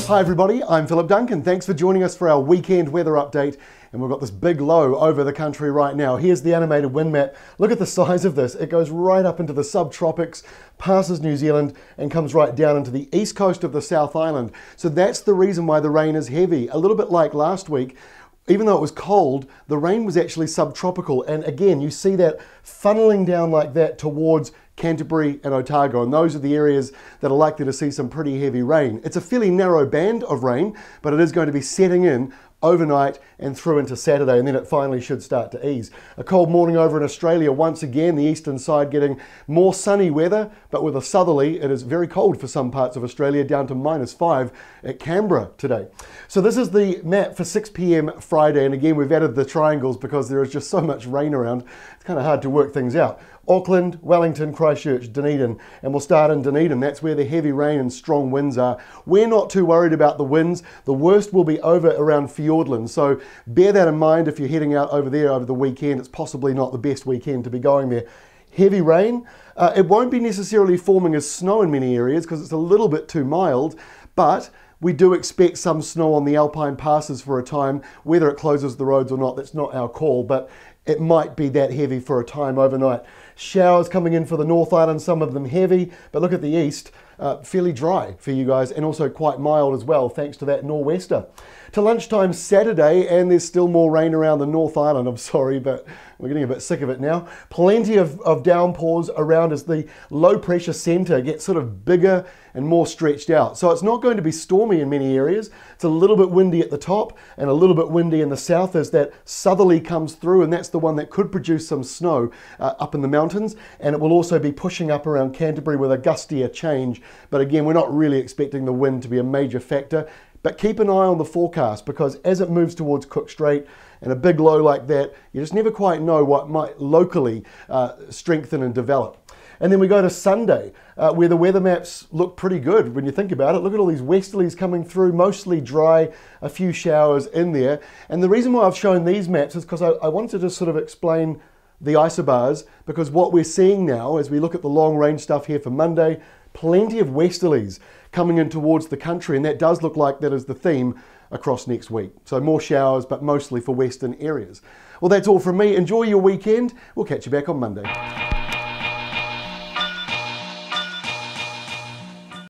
Hi everybody, I'm Philip Duncan. Thanks for joining us for our weekend weather update. And we've got this big low over the country right now. Here's the animated wind map. Look at the size of this. It goes right up into the subtropics, passes New Zealand and comes right down into the east coast of the South Island. So that's the reason why the rain is heavy. A little bit like last week. Even though it was cold, the rain was actually subtropical. And again, you see that funneling down like that towards Canterbury and Otago, and those are the areas that are likely to see some pretty heavy rain. It's a fairly narrow band of rain, but it is going to be setting in overnight and through into Saturday, and then it finally should start to ease. A cold morning over in Australia once again, the eastern side getting more sunny weather, but with a southerly, it is very cold for some parts of Australia, down to -5 at Canberra today. So this is the map for 6 p.m. Friday, and again we've added the triangles because there is just so much rain around, it's kind of hard to work things out. Auckland, Wellington, Christchurch, Dunedin, and we'll start in Dunedin. That's where the heavy rain and strong winds are. We're not too worried about the winds. The worst will be over around Fiordland, so bear that in mind if you're heading out over there over the weekend. It's possibly not the best weekend to be going there. Heavy rain. It won't be necessarily forming as snow in many areas because it's a little bit too mild, but we do expect some snow on the alpine passes for a time. Whether it closes the roads or not, that's not our call, but it might be that heavy for a time overnight. Showers coming in for the North Island, some of them heavy, but look at the east, fairly dry for you guys and also quite mild as well, thanks to that nor'wester. To lunchtime Saturday, and there's still more rain around the North Island, I'm sorry, but we're getting a bit sick of it now. Plenty of downpours around as the low pressure centre gets sort of bigger and more stretched out. So it's not going to be stormy in many areas. It's a little bit windy at the top and a little bit windy in the south as that southerly comes through, and that's the one that could produce some snow up in the mountains, and it will also be pushing up around Canterbury with a gustier change. But again, we're not really expecting the wind to be a major factor. But keep an eye on the forecast, because as it moves towards Cook Strait and a big low like that, you just never quite know what might locally strengthen and develop. And then we go to Sunday, where the weather maps look pretty good when you think about it. Look at all these westerlies coming through, mostly dry, a few showers in there. And the reason why I've shown these maps is because I wanted to just sort of explain the isobars, because what we're seeing now as we look at the long range stuff here for Monday, plenty of westerlies coming in towards the country, and that does look like that is the theme across next week. So more showers, but mostly for western areas. Well, that's all from me. Enjoy your weekend. We'll catch you back on Monday.